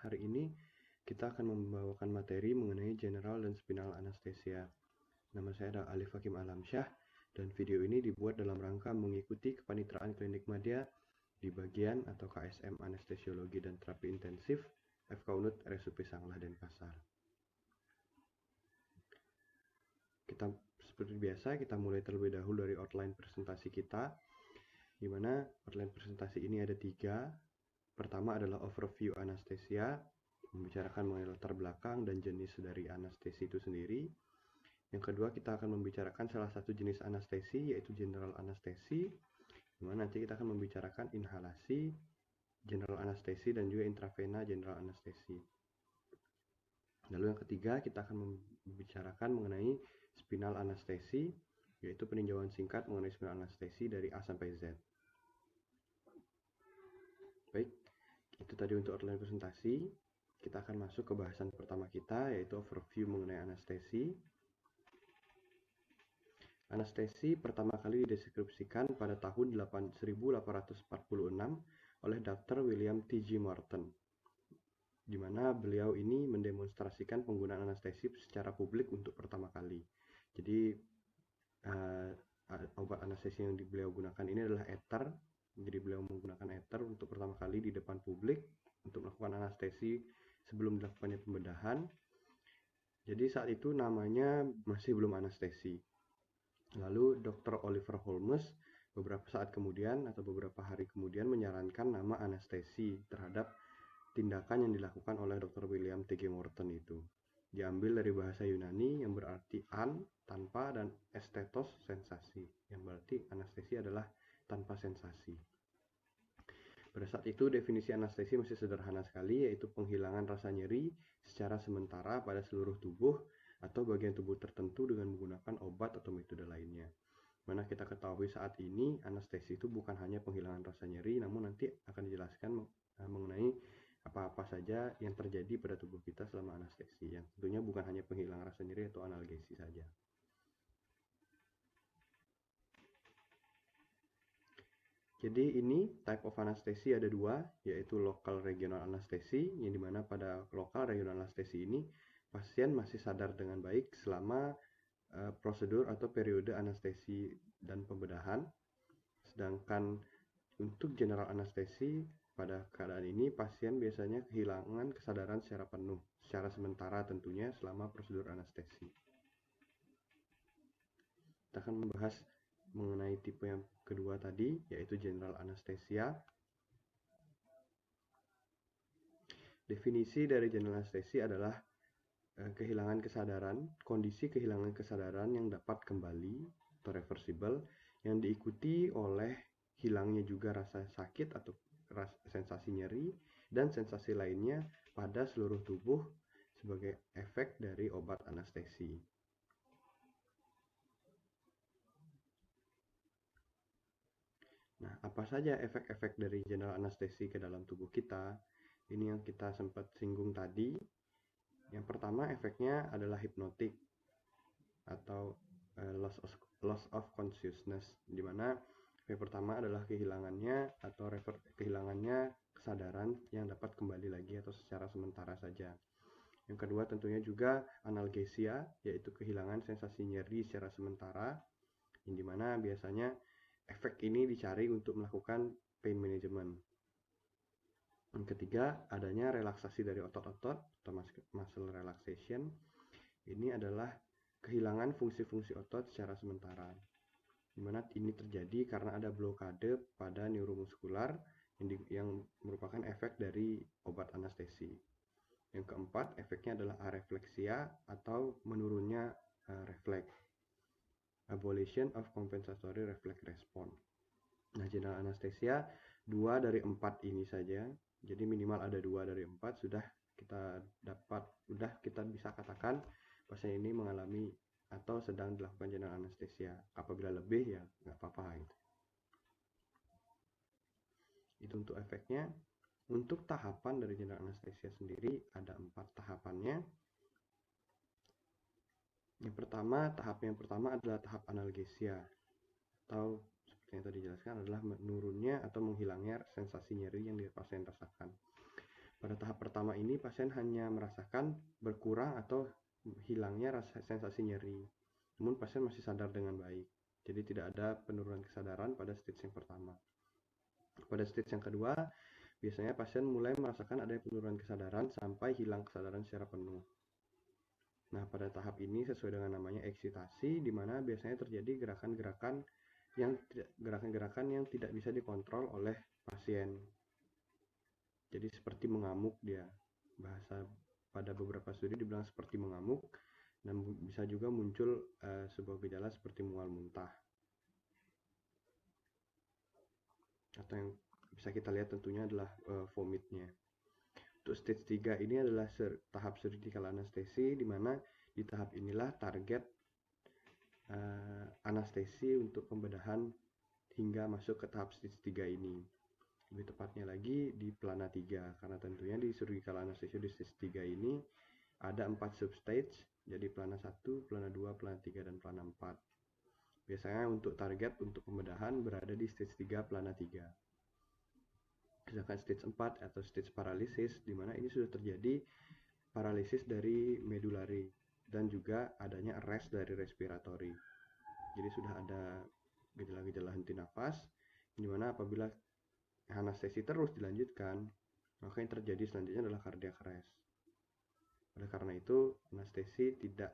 hari ini kita akan membawakan materi mengenai general dan spinal anesthesia. Nama saya adalah Alif Hakim Alamsyah, dan video ini dibuat dalam rangka mengikuti kepanitraan klinik madya di bagian atau KSM Anestesiologi dan Terapi Intensif FK-UNUT RSUP Sanglah Denpasar. Seperti biasa, kita mulai terlebih dahulu dari outline presentasi kita, di mana outline presentasi ini ada 3. Pertama adalah overview anestesia, membicarakan mengenai latar belakang dan jenis dari anestesi itu sendiri. Yang kedua, kita akan membicarakan salah satu jenis anestesi, yaitu general anestesi, di mana nanti kita akan membicarakan inhalasi, general anestesi, dan juga intravena general anestesi. Lalu yang ketiga, kita akan membicarakan mengenai spinal anestesi, yaitu peninjauan singkat mengenai spinal anestesi dari A sampai Z. Baik, itu tadi untuk outline presentasi. Kita akan masuk ke bahasan pertama kita, yaitu overview mengenai anestesi. Anestesi pertama kali dideskripsikan pada tahun 1846 oleh Dr. William T.G. Morton, di mana beliau ini mendemonstrasikan penggunaan anestesi secara publik untuk pertama kali. Jadi obat anestesi yang beliau gunakan ini adalah ether. Jadi beliau menggunakan ether untuk pertama kali di depan publik untuk melakukan anestesi sebelum dilakukannya pembedahan. Jadi saat itu namanya masih belum anestesi. Lalu Dr. Oliver Holmes beberapa saat kemudian atau beberapa hari kemudian menyarankan nama anestesi terhadap tindakan yang dilakukan oleh Dr. William T.G. Morton itu. Diambil dari bahasa Yunani yang berarti tanpa, dan estetos, sensasi, yang berarti anestesi adalah tanpa sensasi. Pada saat itu definisi anestesi masih sederhana sekali, yaitu penghilangan rasa nyeri secara sementara pada seluruh tubuh atau bagian tubuh tertentu dengan menggunakan obat atau metode lainnya. Mana kita ketahui saat ini anestesi itu bukan hanya penghilangan rasa nyeri, namun nanti akan dijelaskan mengenai apa-apa saja yang terjadi pada tubuh kita selama anestesi, yang tentunya bukan hanya penghilangan rasa nyeri atau analgesi saja. Jadi ini type of anestesi ada 2, yaitu local regional anestesi, yang dimana pada local regional anestesi ini pasien masih sadar dengan baik selama prosedur atau periode anestesi dan pembedahan. Sedangkan untuk general anestesi, pada keadaan ini pasien biasanya kehilangan kesadaran secara penuh, secara sementara tentunya selama prosedur anestesi. Kita akan membahas mengenai tipe yang kedua tadi, yaitu general anesthesia. Definisi dari general anestesi adalah kehilangan kesadaran, kondisi kehilangan kesadaran yang dapat kembali atau reversible, yang diikuti oleh hilangnya juga rasa sakit atau sensasi nyeri dan sensasi lainnya pada seluruh tubuh sebagai efek dari obat anestesi. Nah, apa saja efek-efek dari general anestesi ke dalam tubuh kita? Ini yang kita sempat singgung tadi. Yang pertama, efeknya adalah hipnotik atau loss of consciousness, di mana efek pertama adalah kehilangannya atau kehilangannya kesadaran yang dapat kembali lagi atau secara sementara saja. Yang kedua tentunya juga analgesia, yaitu kehilangan sensasi nyeri secara sementara, yang dimana biasanya efek ini dicari untuk melakukan pain management. Yang ketiga, adanya relaksasi dari otot-otot atau muscle relaxation. Ini adalah kehilangan fungsi-fungsi otot secara sementara, di mana ini terjadi karena ada blokade pada neuromuskular yang merupakan efek dari obat anestesi. Yang keempat, efeknya adalah arefleksia atau menurunnya refleks. Abolition of compensatory reflex response. Nah, general anesthesia 2 dari 4 ini saja. Jadi minimal ada 2 dari 4 sudah kita bisa katakan pasien ini mengalami atau sedang dilakukan general anesthesia. Apabila lebih ya nggak apa-apa gitu. Itu untuk efeknya. Untuk tahapan dari general anesthesia sendiri ada 4 tahapannya. Tahap yang pertama adalah tahap analgesia, atau seperti yang tadi dijelaskan adalah menurunnya atau menghilangnya sensasi nyeri yang pasien rasakan. Pada tahap pertama ini pasien hanya merasakan berkurang atau hilangnya rasa sensasi nyeri. Namun pasien masih sadar dengan baik. Jadi tidak ada penurunan kesadaran pada stage yang pertama. Pada stage yang kedua, biasanya pasien mulai merasakan adanya penurunan kesadaran sampai hilang kesadaran secara penuh. Nah, pada tahap ini sesuai dengan namanya eksitasi, di mana biasanya terjadi gerakan-gerakan yang tidak bisa dikontrol oleh pasien. Jadi seperti mengamuk dia. Bahasa pada beberapa studi dibilang seperti mengamuk, dan bisa juga muncul sebuah gejala seperti mual muntah. Atau yang bisa kita lihat tentunya adalah vomitnya. Untuk stage 3 ini adalah tahap surgical anestesi, di mana di tahap inilah target anestesi untuk pembedahan hingga masuk ke tahap stage 3 ini. Lebih tepatnya lagi di plana 3, karena tentunya di surgical anesthesia di stage 3 ini ada 4 substage, jadi plana 1, plana 2, plana 3, dan plana 4. Biasanya untuk target untuk pembedahan berada di stage 3, plana 3. Sedangkan stage 4 atau stage paralisis, di mana ini sudah terjadi paralisis dari medulari dan juga adanya arrest dari respiratory. Jadi sudah ada gejala-gejala henti nafas, di mana apabila anestesi terus dilanjutkan, maka yang terjadi selanjutnya adalah cardiac arrest. Oleh karena itu, anestesi tidak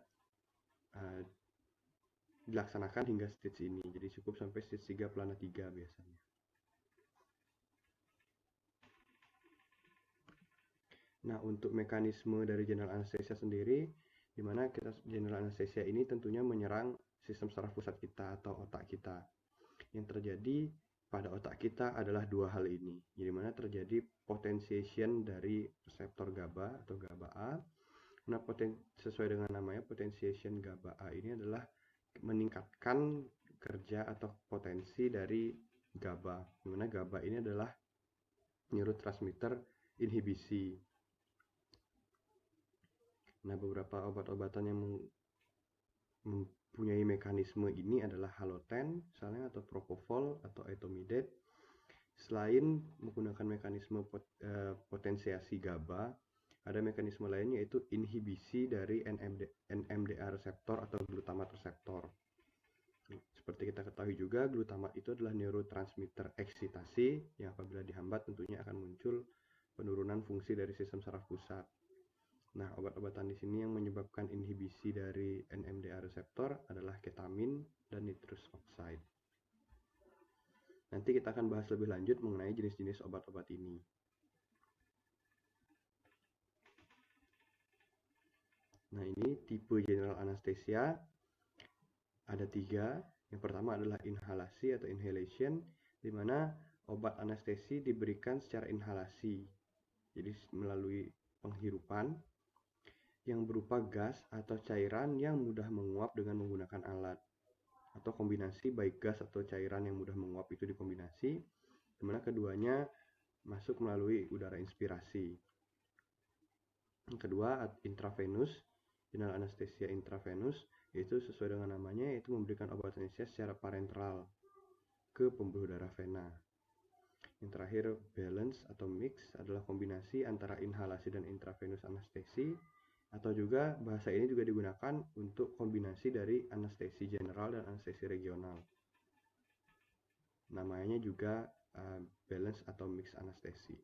dilaksanakan hingga stage ini. Jadi cukup sampai stage 3, plana 3 biasanya. Nah, untuk mekanisme dari general anesthesia sendiri, di mana general anesthesia ini tentunya menyerang sistem saraf pusat kita atau otak kita. Yang terjadi pada otak kita adalah dua hal ini, di mana terjadi potentiation dari reseptor GABA atau GABA-A. Nah, sesuai dengan namanya, potentiation GABA-A ini adalah meningkatkan kerja atau potensi dari GABA, di mana GABA ini adalah neurotransmitter inhibisi. Nah, beberapa obat-obatan yang mempunyai mekanisme ini adalah haloten, misalnya, atau propofol atau etomidate. Selain menggunakan mekanisme potensiasi GABA, ada mekanisme lain yaitu inhibisi dari NMDA reseptor atau glutamat reseptor. Seperti kita ketahui juga, glutamat itu adalah neurotransmitter eksitasi yang apabila dihambat tentunya akan muncul penurunan fungsi dari sistem saraf pusat. Nah, obat-obatan di sini yang menyebabkan inhibisi dari NMDA reseptor adalah ketamin dan nitrous oxide. Nanti kita akan bahas lebih lanjut mengenai jenis-jenis obat-obat ini. Nah, ini tipe general anesthesia. Ada 3. Yang pertama adalah inhalasi atau inhalation, di mana obat anestesi diberikan secara inhalasi. Jadi melalui penghirupan yang berupa gas atau cairan yang mudah menguap dengan menggunakan alat, atau kombinasi baik gas atau cairan yang mudah menguap itu dikombinasi, di mana keduanya masuk melalui udara inspirasi. Yang kedua, intravenous, general anesthesia intravenous, yaitu sesuai dengan namanya, yaitu memberikan obat anestesia secara parenteral ke pembuluh darah vena. Yang terakhir, balance atau mix adalah kombinasi antara inhalasi dan intravenous anestesi, atau juga bahasa ini juga digunakan untuk kombinasi dari anestesi general dan anestesi regional. Namanya juga balance atau mix anestesi.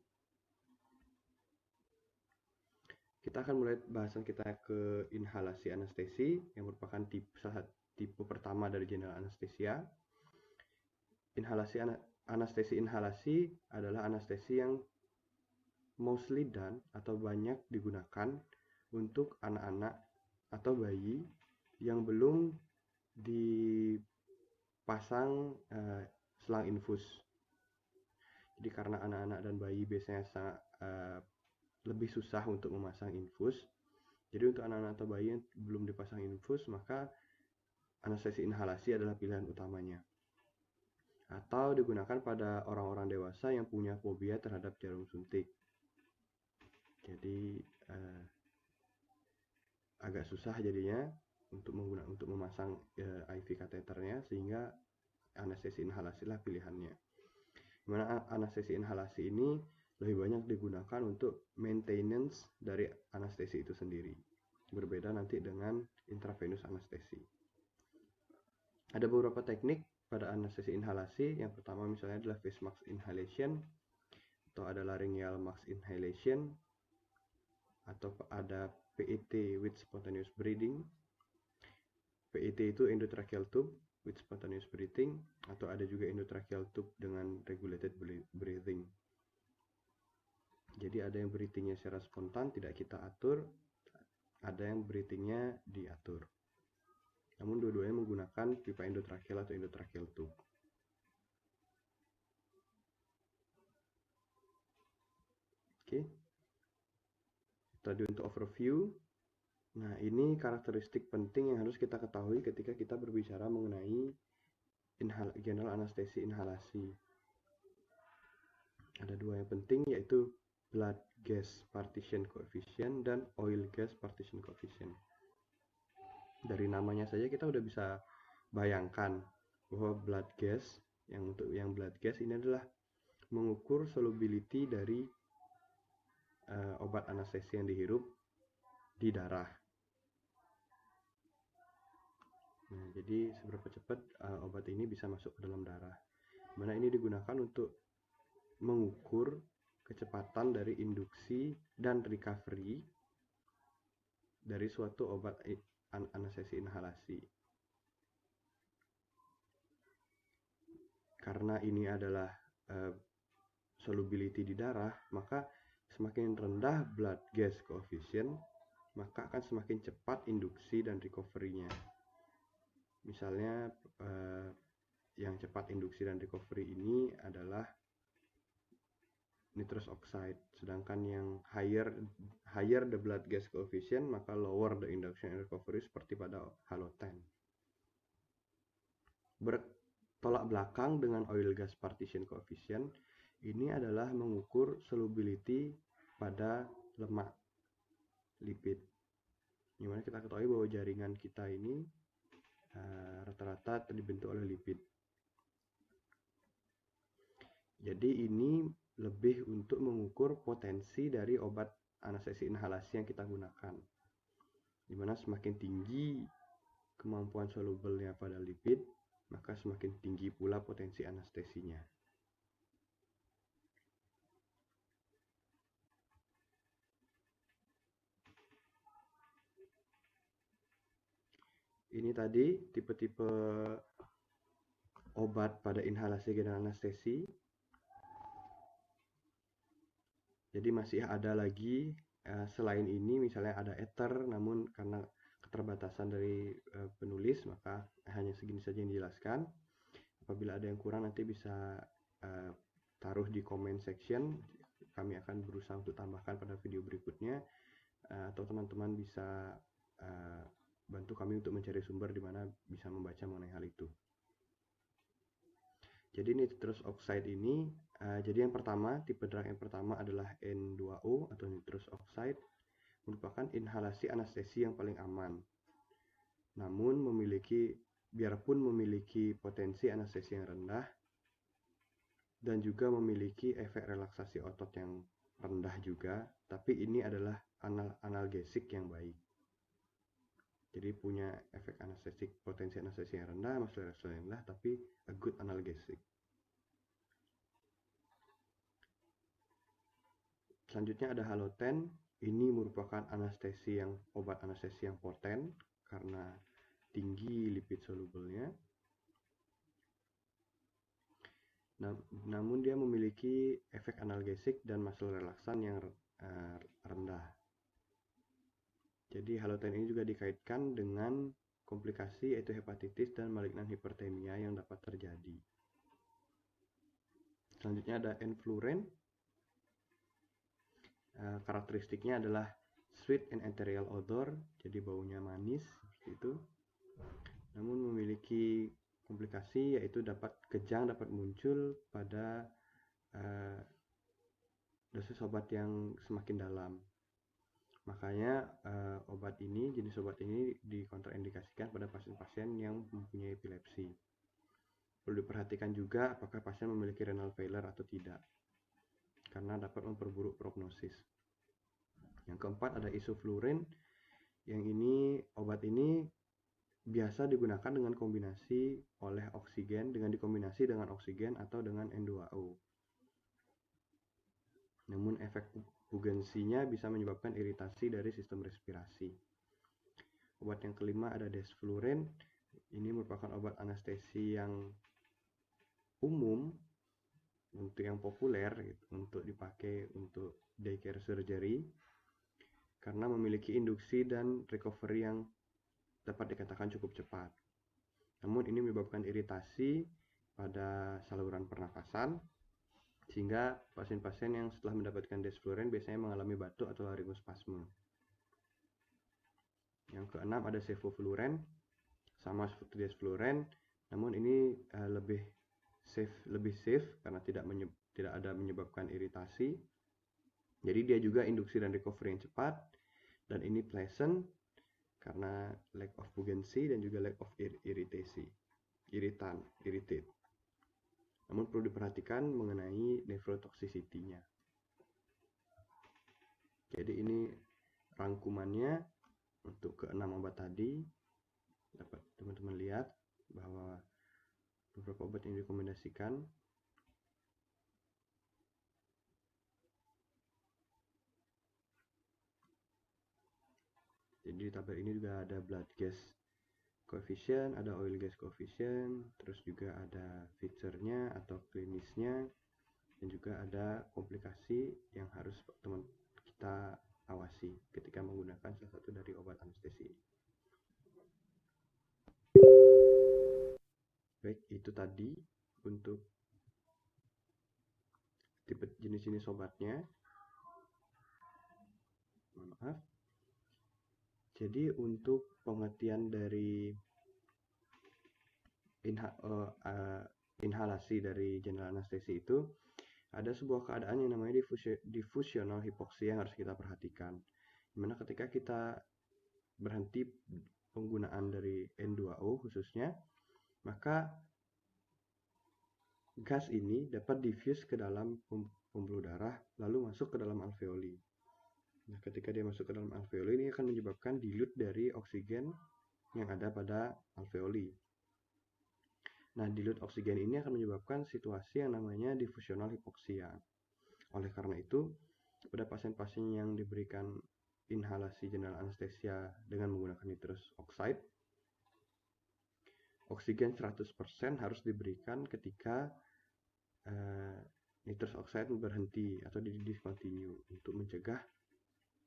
Kita akan mulai bahasan kita ke inhalasi anestesi, yang merupakan tipe pertama dari general anesthesia. Anestesi inhalasi adalah anestesi yang mostly done atau banyak digunakan untuk anak-anak atau bayi yang belum dipasang selang infus. Jadi karena anak-anak dan bayi biasanya sangat lebih susah untuk memasang infus, jadi untuk anak-anak atau bayi yang belum dipasang infus, maka anestesi inhalasi adalah pilihan utamanya. Atau digunakan pada orang-orang dewasa yang punya fobia terhadap jarum suntik. Jadi agak susah jadinya untuk memasang IV kateternya, sehingga anestesi inhalasi lah pilihannya. Dimana anestesi inhalasi ini lebih banyak digunakan untuk maintenance dari anestesi itu sendiri. Berbeda nanti dengan intravenous anestesi. Ada beberapa teknik pada anestesi inhalasi. Yang pertama misalnya adalah face mask inhalation, atau ada laryngeal mask inhalation, atau ada PET with spontaneous breathing. PET itu endotracheal tube with spontaneous breathing, atau ada juga endotracheal tube dengan regulated breathing. Jadi ada yang breathingnya secara spontan tidak kita atur, ada yang breathingnya diatur. Namun dua-duanya menggunakan pipa endotracheal atau endotracheal tube. Oke. Tadi untuk overview. Nah, ini karakteristik penting yang harus kita ketahui ketika kita berbicara mengenai general anestesi inhalasi. Ada dua yang penting, yaitu blood gas partition coefficient dan oil gas partition coefficient. Dari namanya saja kita udah bisa bayangkan bahwa blood gas, untuk yang blood gas ini adalah mengukur solubility dari obat anestesi yang dihirup di darah. Nah, jadi seberapa cepat obat ini bisa masuk ke dalam darah. Mana ini digunakan untuk mengukur kecepatan dari induksi dan recovery dari suatu obat anestesi inhalasi. Karena ini adalah solubility di darah, maka semakin rendah blood gas coefficient, maka akan semakin cepat induksi dan recovery-nya. Misalnya yang cepat induksi dan recovery ini adalah nitrous oxide, sedangkan yang higher the blood gas coefficient, maka lower the induction and recovery, seperti pada halogen. Bertolak belakang dengan oil gas partition coefficient, ini adalah mengukur solubility pada lemak, lipid. Dimana kita ketahui bahwa jaringan kita ini rata-rata dibentuk oleh lipid. Jadi ini lebih untuk mengukur potensi dari obat anestesi inhalasi yang kita gunakan. Dimana semakin tinggi kemampuan solubilnya pada lipid, maka semakin tinggi pula potensi anestesinya. Ini tadi tipe-tipe obat pada inhalasi general anestesi. Jadi masih ada lagi selain ini, misalnya ada ether, namun karena keterbatasan dari penulis, maka hanya segini saja yang dijelaskan. Apabila ada yang kurang, nanti bisa taruh di comment section. Kami akan berusaha untuk tambahkan pada video berikutnya, atau teman-teman bisa bantu kami untuk mencari sumber di mana bisa membaca mengenai hal itu. Jadi nitrous oxide ini, jadi yang pertama, tipe drug yang pertama adalah N2O atau nitrous oxide, merupakan inhalasi anestesi yang paling aman. Namun biarpun memiliki potensi anestesi yang rendah dan juga memiliki efek relaksasi otot yang rendah juga, tapi ini adalah analgesik yang baik. Jadi punya efek anestesik, potensi anestesi yang rendah, muscle relaxation yang rendah, tapi a good analgesic. Selanjutnya ada halogen. Ini merupakan obat anestesi yang poten karena tinggi lipid solubilnya. Namun dia memiliki efek analgesik dan muscle relaksan yang rendah. Jadi halogen ini juga dikaitkan dengan komplikasi, yaitu hepatitis dan malignan hipertemia yang dapat terjadi. Selanjutnya ada enfluren. Karakteristiknya adalah sweet and ethereal odor, jadi baunya manis seperti itu. Namun memiliki komplikasi, yaitu kejang dapat muncul pada dosis obat yang semakin dalam. Makanya jenis obat ini dikontraindikasikan pada pasien-pasien yang mempunyai epilepsi. Perlu diperhatikan juga apakah pasien memiliki renal failure atau tidak. karena dapat memperburuk prognosis. Yang keempat ada isofluorin. Yang ini, obat ini biasa digunakan dengan kombinasi oleh oksigen, dengan dikombinasi dengan oksigen atau dengan N2O. Namun efek pugensinya bisa menyebabkan iritasi dari sistem respirasi. Obat yang kelima ada desflurin. Ini merupakan obat anestesi yang umum, untuk yang populer gitu, untuk dipakai untuk daycare surgery karena memiliki induksi dan recovery yang dapat dikatakan cukup cepat. Namun ini menyebabkan iritasi pada saluran pernafasan sehingga pasien-pasien yang setelah mendapatkan desflurin biasanya mengalami batuk atau laryngospasme. Yang keenam ada sevofluren, sama seperti desflurin, namun ini lebih safe karena tidak ada menyebabkan iritasi. Jadi dia juga induksi dan recovery yang cepat, dan ini pleasant karena lack of pugency dan juga lack of irritate. Namun perlu diperhatikan mengenai nephrotoxicity-nya. Jadi ini rangkumannya untuk keenam obat tadi. Dapat teman-teman lihat bahwa beberapa obat yang direkomendasikan. Jadi di tabel ini juga ada blood gas coefficient, ada oil gas coefficient, terus juga ada feature-nya atau klinisnya, dan juga ada komplikasi yang harus teman kita awasi ketika menggunakan salah satu dari obat anestesi. Baik, itu tadi untuk tipe jenis-jenis obatnya. Maaf. Jadi untuk pengertian dari inhalasi dari general anestesi itu ada sebuah keadaan yang namanya diffusional hipoksia yang harus kita perhatikan. Dimana ketika kita berhenti penggunaan dari N2O khususnya, maka gas ini dapat diffuse ke dalam pembuluh darah lalu masuk ke dalam alveoli. Nah, ketika dia masuk ke dalam alveoli, ini akan menyebabkan dilute dari oksigen yang ada pada alveoli. Nah, dilute oksigen ini akan menyebabkan situasi yang namanya diffusional hipoksia. Oleh karena itu, pada pasien-pasien yang diberikan inhalasi general anesthesia dengan menggunakan nitrous oxide, oksigen 100% harus diberikan ketika nitrous oxide berhenti atau discontinue untuk mencegah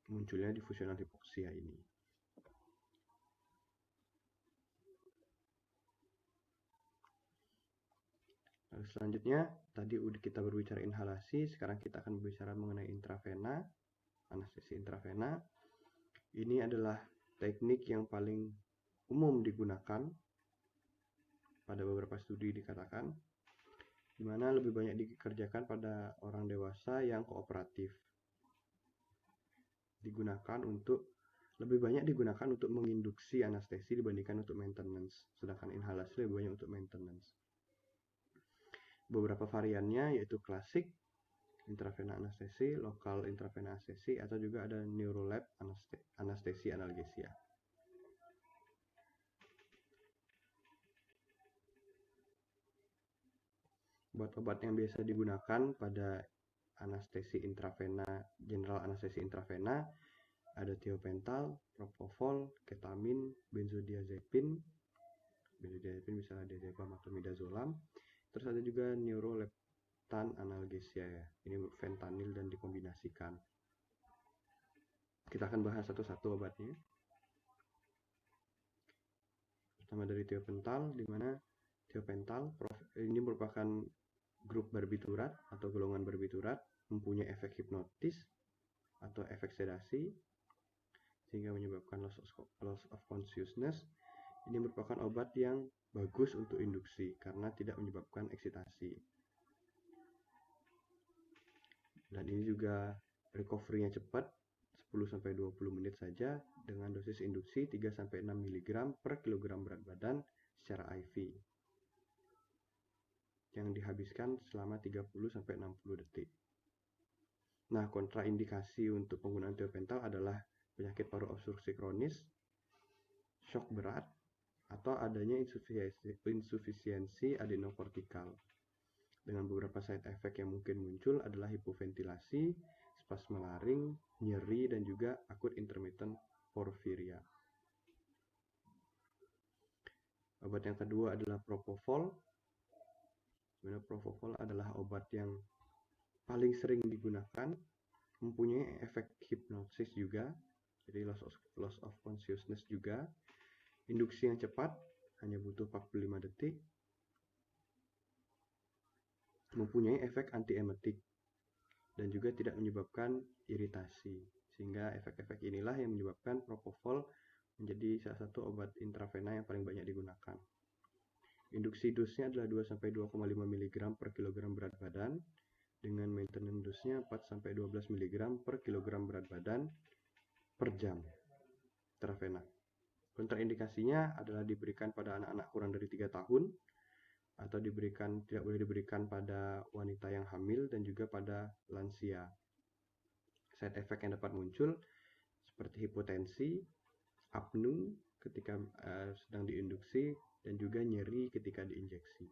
munculnya diffusional hipoksia ini. Lalu selanjutnya, tadi udah kita berbicara inhalasi, sekarang kita akan berbicara mengenai intravena, anestesi intravena. Ini adalah teknik yang paling umum digunakan pada beberapa studi dikatakan, di mana lebih banyak dikerjakan pada orang dewasa yang kooperatif. Lebih banyak digunakan untuk menginduksi anestesi dibandingkan untuk maintenance, sedangkan inhalasi lebih banyak untuk maintenance. Beberapa variannya yaitu klasik, intravena anestesi, lokal intravena anestesi, atau juga ada neurolab anestesi analgesia. Obat-obat yang biasa digunakan pada anestesi intravena, general anestesi intravena, ada thiopental, propofol, ketamin, benzodiazepin misalnya diazepam atau midazolam. Terus ada juga neuroleptan analgesia ya. Ini fentanyl dan dikombinasikan. Kita akan bahas satu-satu obatnya. Pertama dari thiopental, di mana thiopental ini merupakan grup barbiturat atau golongan barbiturat, mempunyai efek hipnotis atau efek sedasi sehingga menyebabkan loss of consciousness. Ini merupakan obat yang bagus untuk induksi karena tidak menyebabkan eksitasi. Dan ini juga recovery-nya cepat, 10-20 menit saja dengan dosis induksi 3-6 mg per kilogram berat badan secara IV yang dihabiskan selama 30-60 detik. Nah, kontraindikasi untuk penggunaan tiopental adalah penyakit paru obstruksi kronis, shock berat, atau adanya insufisiensi adenokortikal. Dengan beberapa side effect yang mungkin muncul adalah hipoventilasi, spasme laring, nyeri, dan juga akut intermittent porphyria. Obat yang kedua adalah propofol. Propofol adalah obat yang paling sering digunakan, mempunyai efek hipnosis juga, jadi loss of consciousness juga. Induksi yang cepat, hanya butuh 45 detik. Mempunyai efek antiemetik dan juga tidak menyebabkan iritasi. Sehingga efek-efek inilah yang menyebabkan propofol menjadi salah satu obat intravena yang paling banyak digunakan. Induksi dosnya adalah 2-2,5 mg per kilogram berat badan dengan maintenance dosnya 4-12 mg per kilogram berat badan per jam intravena. Kontraindikasinya adalah diberikan pada anak-anak kurang dari 3 tahun atau tidak boleh diberikan pada wanita yang hamil dan juga pada lansia. Side effect yang dapat muncul seperti hipotensi, apnu ketika sedang diinduksi, dan juga nyeri ketika diinjeksi.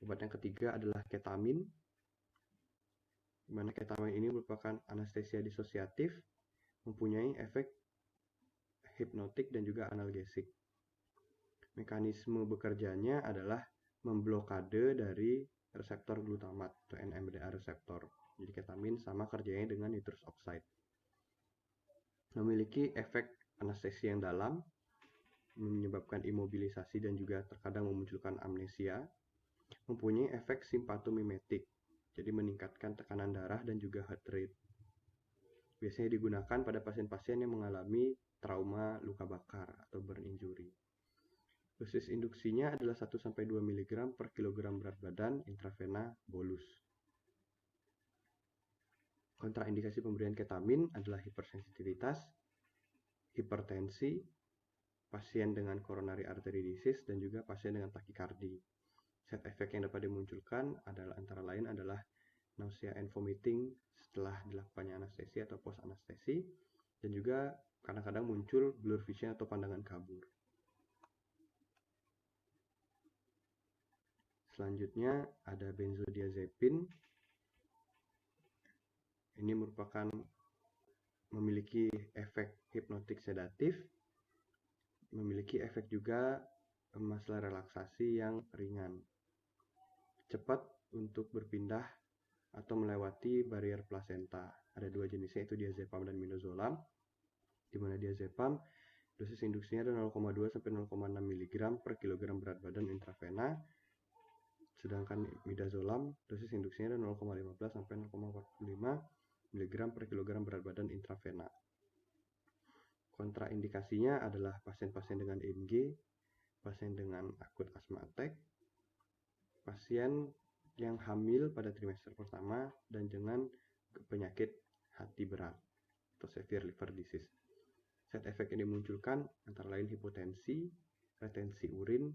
Obat yang ketiga adalah ketamin, di mana ketamin ini merupakan anestesia disosiatif, mempunyai efek hipnotik dan juga analgesik. Mekanisme bekerjanya adalah memblokade dari reseptor glutamat atau NMDA reseptor. Jadi ketamin sama kerjanya dengan nitrous oxide. Memiliki efek anestesi yang dalam, menyebabkan imobilisasi dan juga terkadang memunculkan amnesia. Mempunyai efek simpatomimetik, jadi meningkatkan tekanan darah dan juga heart rate. Biasanya digunakan pada pasien-pasien yang mengalami trauma luka bakar atau burn injury. Dosis induksinya adalah 1-2 mg per kilogram berat badan intravena bolus. Kontraindikasi pemberian ketamin adalah hipersensitivitas, hipertensi, pasien dengan coronary artery disease, dan juga pasien dengan takikardi. Side effect yang dapat dimunculkan adalah antara lain adalah nausea and vomiting setelah dilakukannya anestesi atau post anestesi, dan juga kadang-kadang muncul blur vision atau pandangan kabur. Selanjutnya ada benzodiazepin. Ini merupakan memiliki efek hipnotik sedatif, memiliki efek juga masalah relaksasi yang ringan, cepat untuk berpindah atau melewati barier plasenta. Ada dua jenisnya, yaitu diazepam dan midazolam. Di mana diazepam dosis induksinya adalah 0,2-0,6 mg per kilogram berat badan intravena, sedangkan midazolam dosis induksinya adalah 0,15-0,45 mg per kilogram berat badan intravena. Kontraindikasinya adalah pasien-pasien dengan MG, pasien dengan akut asma attack, pasien yang hamil pada trimester pertama, dan dengan penyakit hati berat atau severe liver disease. Side effect yang dimunculkan antara lain hipotensi, retensi urin,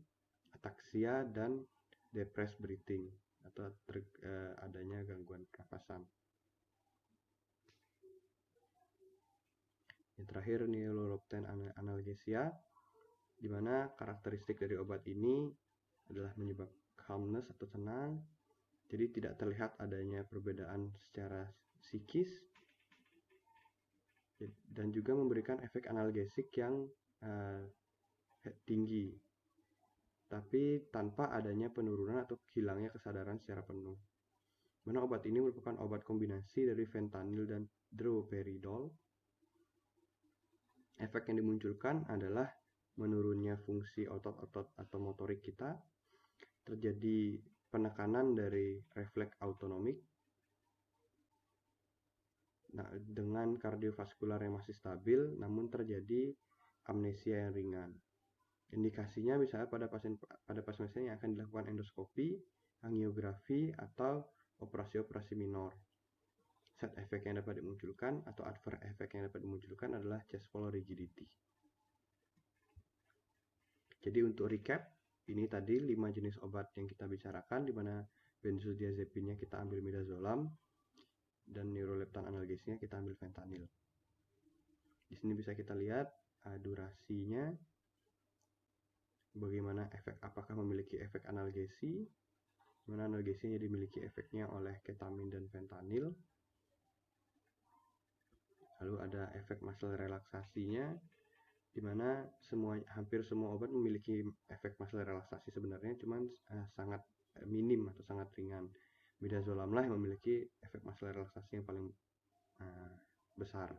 ataksia, dan depressed breathing atau adanya gangguan pernapasan. Yang terakhir, neuroleptin analgesia, di mana karakteristik dari obat ini adalah menyebabkan calmness atau tenang, jadi tidak terlihat adanya perbedaan secara psikis, dan juga memberikan efek analgesik yang tinggi, tapi tanpa adanya penurunan atau hilangnya kesadaran secara penuh. Mana obat ini merupakan obat kombinasi dari fentanyl dan droperidol. Efek yang dimunculkan adalah menurunnya fungsi otot-otot atau motorik kita, terjadi penekanan dari refleks autonomik, nah, dengan kardiovaskular yang masih stabil, namun terjadi amnesia yang ringan. Indikasinya misalnya pada pasien yang akan dilakukan endoskopi, angiografi, atau operasi-operasi minor. Side effect yang dapat dimunculkan atau adverse effect yang dapat dimunculkan adalah chest wall rigidity. Jadi untuk recap, ini tadi 5 jenis obat yang kita bicarakan, di mana benzodiazepinnya kita ambil midazolam, dan neuroleptan analgesisnya kita ambil fentanyl. Di sini bisa kita lihat durasinya, bagaimana apakah memiliki efek analgesi, mana analgesinya dimiliki efeknya oleh ketamin dan fentanyl. Lalu ada efek muscle relaksasinya, di mana hampir semua obat memiliki efek muscle relaksasi sebenarnya, cuman sangat minim atau sangat ringan. Midazolam lah yang memiliki efek muscle relaksasi yang paling besar.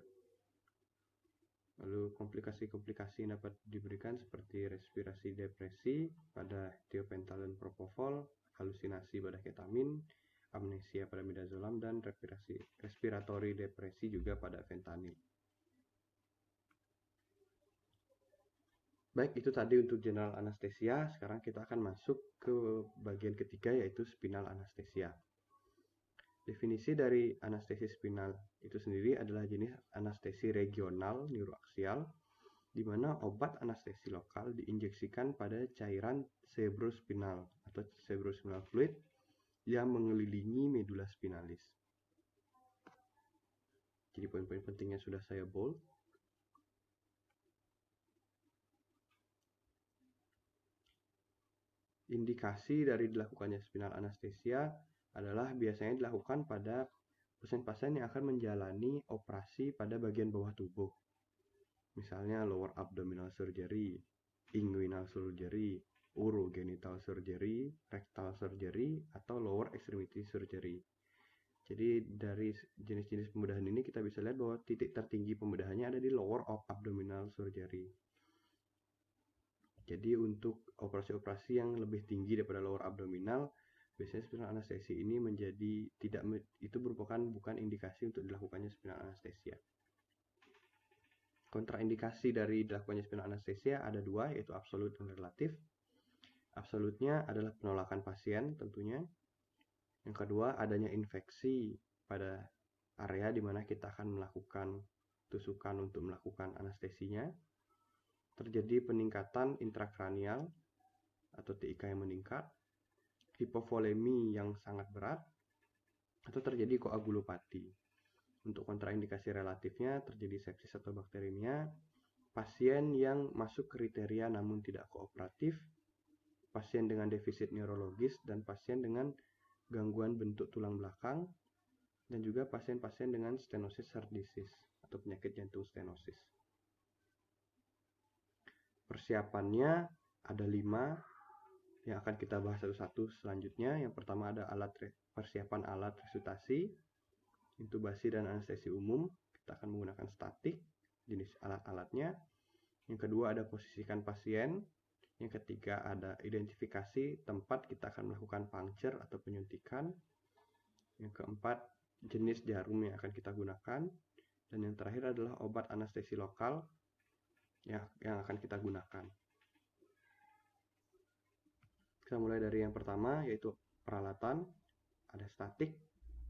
Lalu komplikasi-komplikasi yang dapat diberikan seperti respirasi depresi pada thiopental dan propofol, halusinasi pada ketamin, amnesia pada midazolam, dan respiratory depresi juga pada fentanyl. Baik, itu tadi untuk general anestesia. Sekarang kita akan masuk ke bagian ketiga, yaitu spinal anestesia. Definisi dari anestesi spinal itu sendiri adalah jenis anestesi regional neuroaksial, di mana obat anestesi lokal diinjeksikan pada cairan cerebrospinal atau cerebrospinal fluid yang mengelilingi medula spinalis. Jadi poin-poin pentingnya sudah saya bold. Indikasi dari dilakukannya spinal anestesia adalah biasanya dilakukan pada pasien-pasien yang akan menjalani operasi pada bagian bawah tubuh. Misalnya lower abdominal surgery, inguinal surgery, urogenital surgery, rectal surgery, atau lower extremity surgery. Jadi dari jenis-jenis pembedahan ini kita bisa lihat bahwa titik tertinggi pembedahannya ada di lower abdominal surgery. Jadi untuk operasi-operasi yang lebih tinggi daripada lower abdominal, biasanya spinal anestesi ini bukan indikasi untuk dilakukannya spinal anestesia. Kontraindikasi dari dilakukannya spinal anestesia ada dua, yaitu absolut dan relatif. Absolutnya adalah penolakan pasien tentunya. Yang kedua, adanya infeksi pada area di mana kita akan melakukan tusukan untuk melakukan anestesinya. Terjadi peningkatan intrakranial atau TIK yang meningkat, hipovolemi yang sangat berat, atau terjadi koagulopati. Untuk kontraindikasi relatifnya terjadi sepsis atau bakteremia, pasien yang masuk kriteria namun tidak kooperatif, pasien dengan defisit neurologis, dan pasien dengan gangguan bentuk tulang belakang, dan juga pasien-pasien dengan stenosis heart disease atau penyakit jantung stenosis. Persiapannya ada 5 yang akan kita bahas satu-satu selanjutnya. Yang pertama ada persiapan alat resusitasi, intubasi dan anestesi umum. Kita akan menggunakan statik, jenis alat-alatnya. Yang kedua ada posisikan pasien. Yang ketiga ada identifikasi tempat kita akan melakukan puncture atau penyuntikan. Yang keempat jenis jarum yang akan kita gunakan. Dan yang terakhir adalah obat anestesi lokal yang akan kita gunakan. Kita mulai dari yang pertama, yaitu peralatan. Ada statik,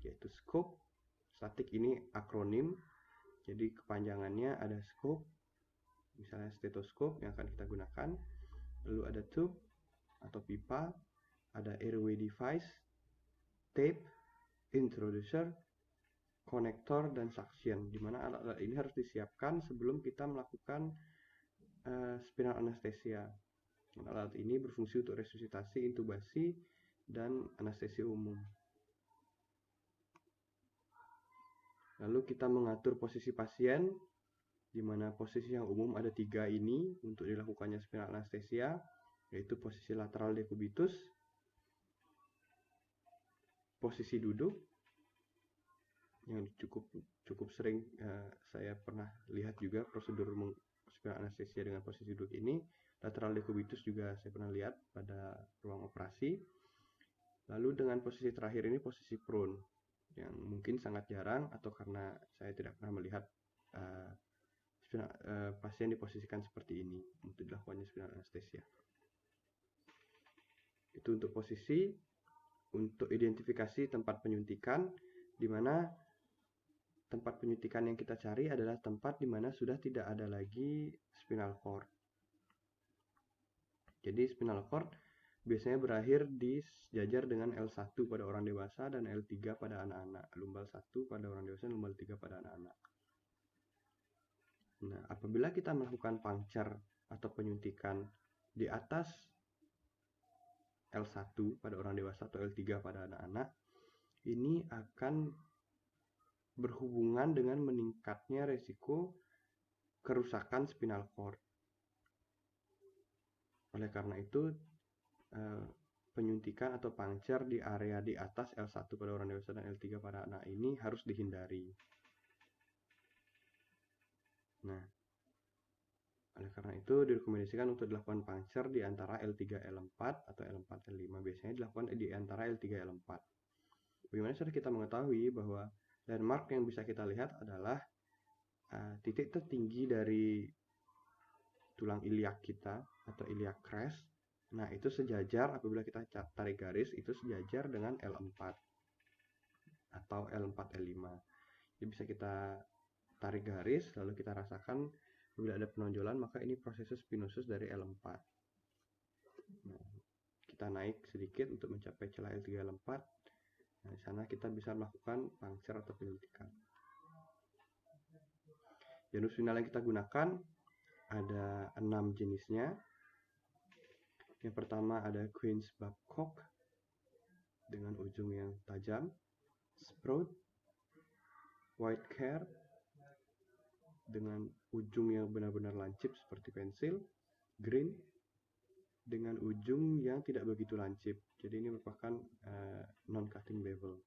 yaitu scope. Statik ini akronim, jadi kepanjangannya ada scope, misalnya stetoskop yang akan kita gunakan. Lalu ada tube atau pipa, ada airway device, tape, introducer, konektor, dan suction, di mana alat-alat ini harus disiapkan sebelum kita melakukan spinal anestesia. Alat ini berfungsi untuk resusitasi, intubasi, dan anestesi umum. Lalu kita mengatur posisi pasien, di mana posisi yang umum ada 3 ini untuk dilakukannya spinal anestesia, yaitu posisi lateral decubitus, posisi duduk, yang cukup sering saya pernah lihat juga prosedur spinal anestesia dengan posisi duduk ini. Lateral decubitus juga saya pernah lihat pada ruang operasi. Lalu dengan posisi terakhir ini posisi prone, yang mungkin sangat jarang atau karena saya tidak pernah melihat pasien diposisikan seperti ini untuk dilakukannya spinal anestesia. Itu untuk posisi. Untuk identifikasi tempat penyuntikan, di mana tempat penyuntikan yang kita cari adalah tempat di mana sudah tidak ada lagi spinal cord. Jadi spinal cord biasanya berakhir di sejajar dengan L1 pada orang dewasa dan L3 pada anak-anak. Lumbal 1 pada orang dewasa, lumbal 3 pada anak-anak. Nah, apabila kita melakukan puncture atau penyuntikan di atas L1 pada orang dewasa atau L3 pada anak-anak, ini akan berhubungan dengan meningkatnya resiko kerusakan spinal cord. Oleh karena itu, penyuntikan atau puncture di area di atas L1 pada orang dewasa dan L3 pada anak ini harus dihindari. Nah, oleh karena itu direkomendasikan untuk dilakukan puncture di antara L3 L4 atau L4 L5. Biasanya dilakukan di antara L3 L4. Bagaimana cara kita mengetahui bahwa landmark yang bisa kita lihat adalah titik tertinggi dari tulang iliak kita atau iliac crest. Nah, itu sejajar apabila kita tarik garis, itu sejajar dengan L4 atau L4 L5. Jadi bisa kita tarik garis, lalu kita rasakan apabila ada penonjolan, maka ini proses spinosus dari L4. Nah, kita naik sedikit untuk mencapai celah L3 L4. Nah, di sana kita bisa melakukan puncture atau penyuntikan. Janus spinal yang kita gunakan ada 6 jenisnya. Yang pertama ada Queen's Babcock dengan ujung yang tajam, Sprout, White Care dengan ujung yang benar-benar lancip seperti pensil, Green dengan ujung yang tidak begitu lancip. Jadi ini merupakan non-cutting bevel.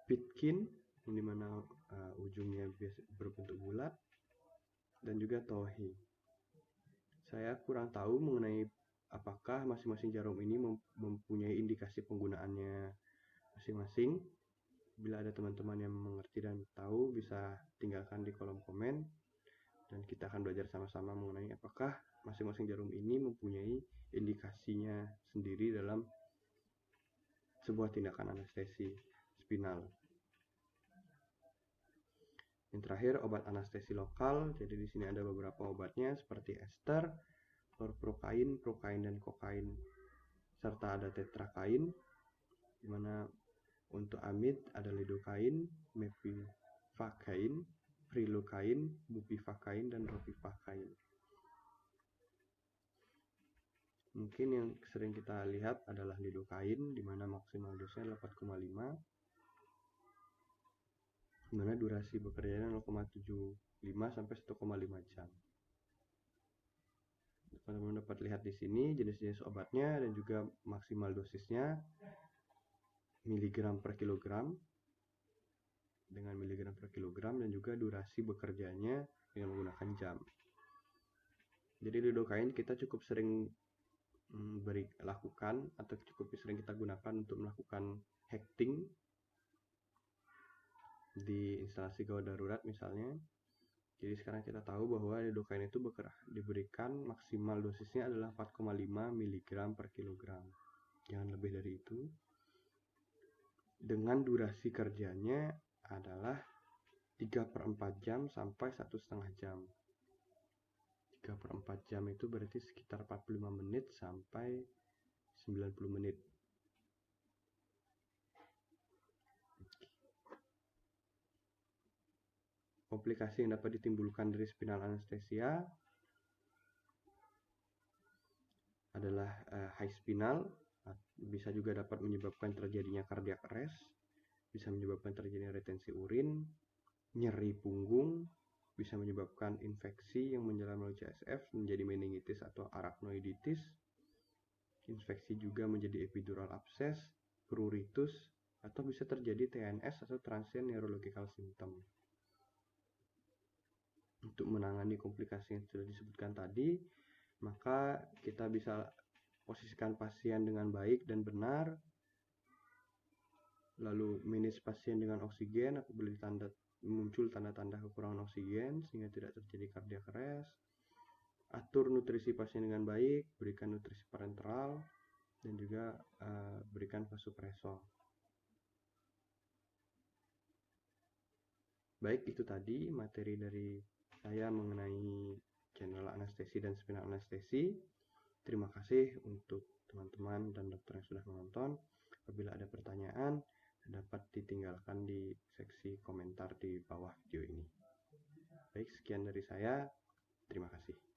Pitkin, ini mana ujungnya berbentuk bulat, dan juga Tohi. Saya kurang tahu mengenai apakah masing-masing jarum ini mempunyai indikasi penggunaannya masing-masing. Bila ada teman-teman yang mengerti dan tahu, bisa tinggalkan di kolom komen. Dan kita akan belajar sama-sama mengenai apakah masing-masing jarum ini mempunyai indikasinya sendiri dalam sebuah tindakan anestesi spinal. Yang terakhir, obat anestesi lokal. Jadi di sini ada beberapa obatnya seperti ester, chlorprocain, procain, dan kokain, serta ada tetrakain, di mana untuk amid ada lidocain, mepivakain, prilocain, bupivacain, dan ropivacain. Mungkin yang sering kita lihat adalah lidocain, di mana maksimal dosanya 4,5, di mana durasi bekerjanya 0,75 sampai 1,5 jam. Teman-teman dapat lihat di sini jenis-jenis obatnya dan juga maksimal dosisnya, miligram per kilogram dengan miligram per kilogram, dan juga durasi bekerjanya dengan menggunakan jam. Jadi lidocain kita cukup sering lakukan atau cukup sering kita gunakan untuk melakukan hecting di instalasi gawat darurat misalnya. Jadi sekarang kita tahu bahwa lidocain itu diberikan maksimal dosisnya adalah 4,5 mg per kilogram. Jangan lebih dari itu. Dengan durasi kerjanya adalah 3/4 jam sampai 1,5 jam. 3/4 jam itu berarti sekitar 45 menit sampai 90 menit. Komplikasi yang dapat ditimbulkan dari spinal anestesia adalah high spinal, bisa juga dapat menyebabkan terjadinya cardiac arrest, bisa menyebabkan terjadinya retensi urin, nyeri punggung, bisa menyebabkan infeksi yang menjalar melalui CSF menjadi meningitis atau arachnoiditis. Infeksi juga menjadi epidural abscess, pruritus, atau bisa terjadi TNS atau transient neurological symptom. Untuk menangani komplikasi yang sudah disebutkan tadi, maka kita bisa posisikan pasien dengan baik dan benar, lalu manage pasien dengan oksigen apabila muncul tanda-tanda kekurangan oksigen sehingga tidak terjadi cardiac arrest. Atur nutrisi pasien dengan baik, berikan nutrisi parenteral, dan juga berikan vasopresor. Baik, itu tadi materi dari saya mengenai general anestesi dan spinal anestesi. Terima kasih untuk teman-teman dan dokter yang sudah menonton. Apabila ada pertanyaan, dapat ditinggalkan di seksi komentar di bawah video ini. Baik, sekian dari saya. Terima kasih.